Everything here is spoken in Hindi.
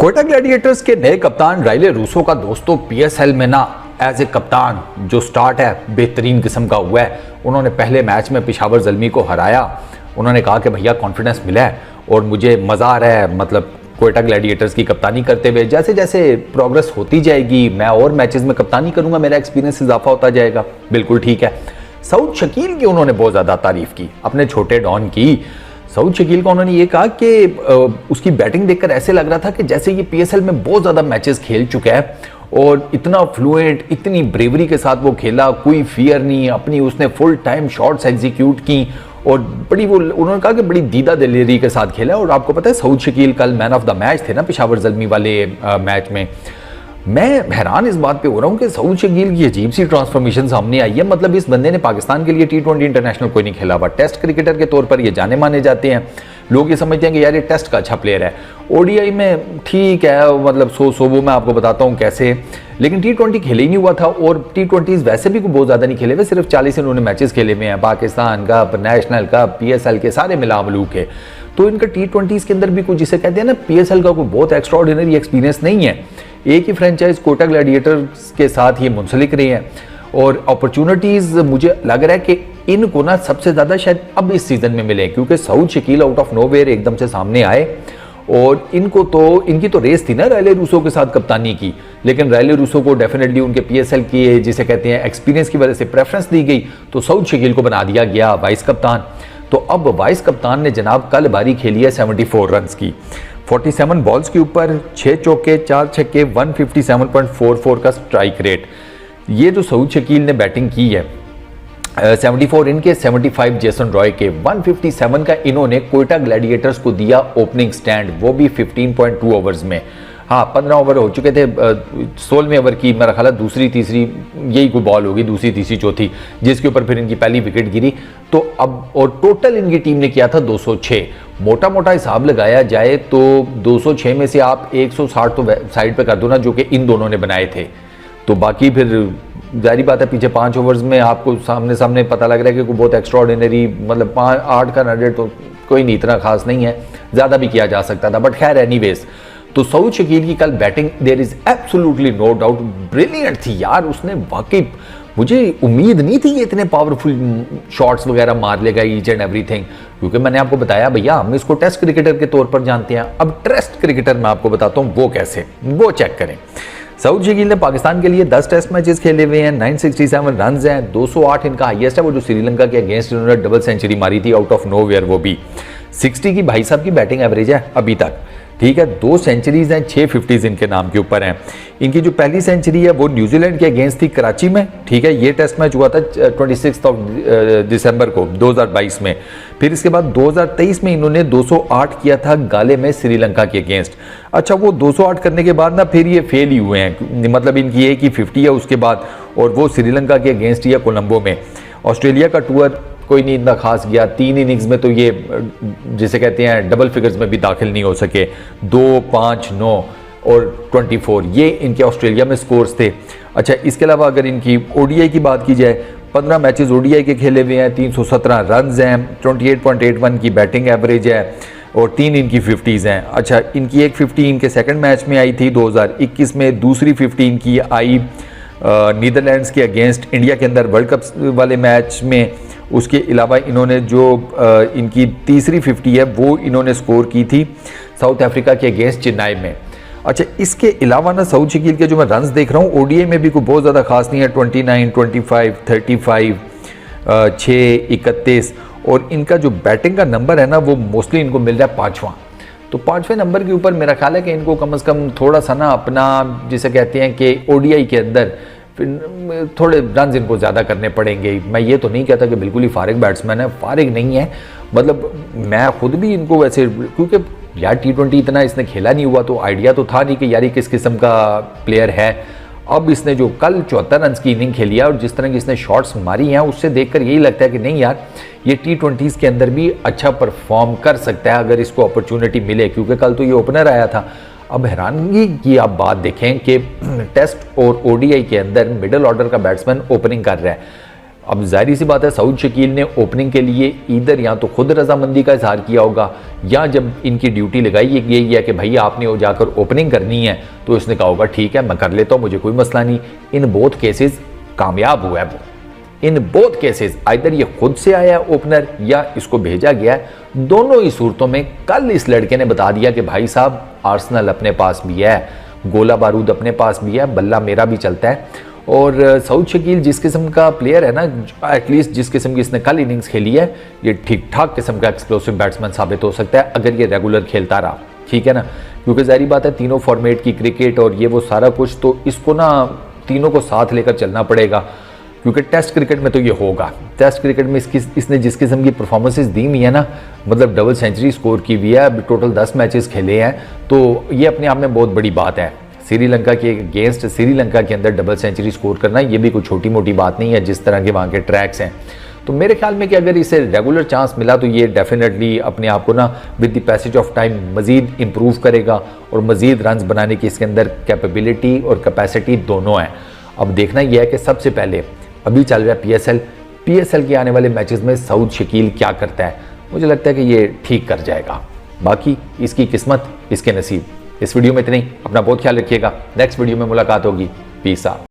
कोयटा ग्लैडिएटर्स के नए कप्तान राइले रूसो का दोस्तों पीएसएल में ना एज ए कप्तान जो स्टार्ट है बेहतरीन किस्म का हुआ है। उन्होंने पहले मैच में पेशावर ज़ल्मी को हराया। उन्होंने कहा कि भैया कॉन्फिडेंस मिला है और मुझे मज़ा आ रहा है, मतलब कोयटा ग्लैडिएटर्स की कप्तानी करते हुए। जैसे जैसे प्रोग्रेस होती जाएगी मैं और मैचेस में कप्तानी करूंगा, मेरा एक्सपीरियंस इजाफा होता जाएगा। बिल्कुल ठीक है। सऊद शकील की उन्होंने बहुत ज़्यादा तारीफ की, अपने छोटे डॉन की। सऊद शकील को उन्होंने ये कहा कि उसकी बैटिंग देखकर ऐसे लग रहा था कि जैसे ये पीएसएल में बहुत ज़्यादा मैचेस खेल चुका है और इतना फ्लुएंट, इतनी ब्रेवरी के साथ वो खेला, कोई फियर नहीं, अपनी उसने फुल टाइम शॉट्स एग्जीक्यूट की और बड़ी वो उन्होंने कहा कि बड़ी दीदा दिलेरी के साथ खेला। और आपको पता है सऊद शकील कल मैन ऑफ द मैच थे ना पेशावर ज़ल्मी वाले मैच में। मैं हैरान इस बात पे हो रहा हूँ कि सऊद शकील की अजीब सी ट्रांसफॉर्मेशन सामने आई है। मतलब इस बंदे ने पाकिस्तान के लिए T20 इंटरनेशनल कोई नहीं खेला हुआ, टेस्ट क्रिकेटर के तौर पर ये जाने माने जाते हैं। लोग ये समझते हैं कि यार ये टेस्ट का अच्छा प्लेयर है। ओडीआई में ठीक है, मतलब सो वो मैं आपको बताता हूँ कैसे, लेकिन T20 खेले ही नहीं हुआ था। और T20 वैसे भी बहुत ज़्यादा नहीं खेले हुए, सिर्फ 40 इन्होंने मैचेस खेले हुए हैं। Pakistan cup, national cup, PSL के सारे मिला मलूक है। तो इनका T20 के अंदर भी कुछ जिसे कहते हैं ना PSL का कोई बहुत एक्स्ट्राऑर्डिनरी एक्सपीरियंस नहीं है। एक ही फ्रेंचाइज कोयटा ग्लैडिएटर्स के साथ ये मुंसलिक रही है और अपॉर्चुनिटीज़ मुझे लग रहा है कि इनको ना सबसे ज़्यादा शायद अब इस सीज़न में मिले, क्योंकि Saud Shakeel out of nowhere एकदम से सामने आए और इनकी तो रेस थी ना राइले रूसो के साथ कप्तानी की। लेकिन राइले रूसो को डेफिनेटली उनके PSL की जिसे कहते हैं एक्सपीरियंस की वजह से प्रेफरेंस दी गई, तो सऊद शकील को बना दिया गया वाइस कप्तान। तो अब वाइस कप्तान ने जनाब कल बारी खेली है 74 रन्स की, 47 बॉल्स के ऊपर 6 चौके 4 छक्के, 157.44 का स्ट्राइक रेट। ये जो सऊद शकील ने बैटिंग की है 74 इनके, 75 जेसन रॉय के, 157 का इन्होंने कोयटा ग्लैडिएटर्स को दिया ओपनिंग स्टैंड, वो भी 15.2 ओवर्स में। हाँ 15 ओवर हो चुके थे, 16वें ओवर की मेरा ख्याल दूसरी तीसरी यही कोई बॉल होगी, दूसरी तीसरी चौथी, जिसके ऊपर फिर इनकी पहली विकेट गिरी। तो अब और टोटल इनकी टीम ने किया था 206। मोटा मोटा हिसाब लगाया जाए तो 206 में से आप 160 तो साइड पे कर दो ना, जो कि इन दोनों ने बनाए थे। तो बाकी फिर जारी बात है पीछे 5 ओवर्स में आपको सामने सामने पता लग रहा है कि कोई बहुत एक्स्ट्राऑर्डिनरी, मतलब 8 का रन रेट तो कोई नहीं इतना खास नहीं है, ज़्यादा भी किया जा सकता था, बट खैर एनीवेज। तो सऊद शकील की कल batting there is absolutely no doubt brilliant थी यार। उसने वाकई, मुझे उम्मीद नहीं थी ये इतने पावरफुल शॉट्स वगैरह मार लेगा ईच एंड एवरीथिंग, क्योंकि मैंने आपको बताया भैया हम इसको टेस्ट क्रिकेटर के तौर पर जानते हैं। अब टेस्ट क्रिकेटर मैं आपको बताता हूँ वो कैसे, वो चेक करें। सऊद शकील ने पाकिस्तान के लिए 10 टेस्ट मैचेस खेले हुए हैं, 967 रन हैं, 208 इनका हाईएस्ट है। वो जो श्रीलंका के अगेंस्ट इन्होंने डबल सेंचुरी मारी थी आउट ऑफ नोवेयर, वो भी 60 की भाई साहब की बैटिंग एवरेज है अभी तक। ठीक है, 2 सेंचुरीज हैं, 6 50s इनके नाम के ऊपर हैं। इनकी जो पहली सेंचुरी है वो न्यूजीलैंड के अगेंस्ट थी कराची में। ठीक है, ये टेस्ट मैच हुआ था 26 दिसंबर को 2022 में। फिर इसके बाद 2023 में इन्होंने 208 किया था गाले में श्रीलंका के अगेंस्ट। अच्छा, वो 208 करने के बाद ना फिर ये फेल ही हुए हैं, मतलब इनकी एक ही 50 है उसके बाद, और वो श्रीलंका के अगेंस्ट ही है कोलंबो में। ऑस्ट्रेलिया का टूर कोई नहीं इतना खास गया, 3 इनिंग्स में तो ये जिसे कहते हैं डबल फिगर्स में भी दाखिल नहीं हो सके। 2, 5, 9 और 24 ये इनके ऑस्ट्रेलिया में स्कोर्स थे। अच्छा, इसके अलावा अगर इनकी ओडीआई की बात की जाए, 15 मैचेस ओडीआई के खेले हुए हैं, 317 रन हैं, 28.81 की बैटिंग एवरेज है और 3 इनकी 50s हैं। अच्छा, इनकी एक 50 इनके सेकंड मैच में आई थी 2021 में, दूसरी 50 इनकी आई नीदरलैंड्स के अगेंस्ट इंडिया के अंदर वर्ल्ड कप वाले मैच में। उसके अलावा इन्होंने जो इनकी तीसरी 50 है वो इन्होंने स्कोर की थी साउथ अफ्रीका के अगेंस्ट चेन्नई में। अच्छा, इसके अलावा ना सऊद शकील के जो मैं रन्स देख रहा हूँ ओडीआई में भी कोई बहुत ज़्यादा खास नहीं है, 29, 25, 35, 6, 31। और इनका जो बैटिंग का नंबर है ना वो मोस्टली इनको मिल रहा है 5वां। तो 5वें नंबर के ऊपर मेरा ख्याल है कि इनको कम से कम थोड़ा सा ना अपना जिसे कहते हैं कि ओडीआई के अंदर थोड़े रन इनको ज़्यादा करने पड़ेंगे। मैं ये तो नहीं कहता कि बिल्कुल ही फारिग बैट्समैन है, फारिग नहीं है, मतलब मैं खुद भी इनको वैसे, क्योंकि यार T20 इतना इसने खेला नहीं हुआ तो आइडिया तो था नहीं कि यार ये किस किस्म का प्लेयर है। अब इसने जो कल 74 रन की इनिंग खेली है और जिस तरह की इसने शॉट्स मारी हैं उससे देखकर यही लगता है कि नहीं यार ये T20s के अंदर भी अच्छा परफॉर्म कर सकता है अगर इसको अपॉर्चुनिटी मिले, क्योंकि कल तो ये ओपनर आया था। अब हैरानगी की आप बात देखें कि टेस्ट और ओडीआई के अंदर मिडिल ऑर्डर का बैट्समैन ओपनिंग कर रहा है। अब जाहिर सी बात है सऊद शकील ने ओपनिंग के लिए इधर या तो खुद रजामंदी का इजहार किया होगा, या जब इनकी ड्यूटी लगाई गई है कि भाई आपने जाकर ओपनिंग करनी है तो इसने कहा होगा ठीक है मैं कर लेता हूँ, मुझे कोई मसला नहीं। इन बोथ केसेस कामयाब हुआ है वो। इन बोथ केसेस आइदर ये खुद से आया है ओपनर या इसको भेजा गया है। दोनों ही सूरतों में कल इस लड़के ने बता दिया कि भाई साहब आर्सेनल अपने पास भी है, गोला बारूद अपने पास भी है, बल्ला मेरा भी चलता है। और सऊद शकील जिस किस्म का प्लेयर है ना, एटलीस्ट जिस किस्म की इसने कल इनिंग्स खेली है, ये ठीक ठाक किस्म का एक्सप्लोसिव बैट्समैन साबित हो सकता है अगर ये रेगुलर खेलता रहा, ठीक है ना। क्योंकि जाहिर बात है तीनों फॉर्मेट की क्रिकेट और ये वो सारा कुछ, तो इसको ना तीनों को साथ लेकर चलना पड़ेगा, क्योंकि टेस्ट क्रिकेट में तो ये होगा। टेस्ट क्रिकेट में इसने जिस किस्म की परफॉर्मेंसेस दी हुई है ना, मतलब डबल सेंचुरी स्कोर की हुई है, अभी टोटल 10 मैचेस खेले हैं, तो ये अपने आप में बहुत बड़ी बात है। श्रीलंका के अगेंस्ट श्रीलंका के अंदर डबल सेंचुरी स्कोर करना ये भी कोई छोटी मोटी बात नहीं है, जिस तरह के वहाँ के ट्रैक्स हैं। तो मेरे ख्याल में कि अगर इसे रेगुलर चांस मिला तो ये डेफिनेटली अपने आप को ना with the passage of time मज़ीद इम्प्रूव करेगा और मज़ीद रन्स बनाने की इसके अंदर कैपेबिलिटी और कैपेसिटी दोनों है। अब देखना यह है कि सबसे पहले अभी चल रहा है पीएसएल के आने वाले मैचेस में सऊद शकील क्या करता है। मुझे लगता है कि ये ठीक कर जाएगा, बाकी इसकी किस्मत, इसके नसीब। इस वीडियो में इतना ही, अपना बहुत ख्याल रखिएगा। नेक्स्ट वीडियो में मुलाकात होगी। Peace out.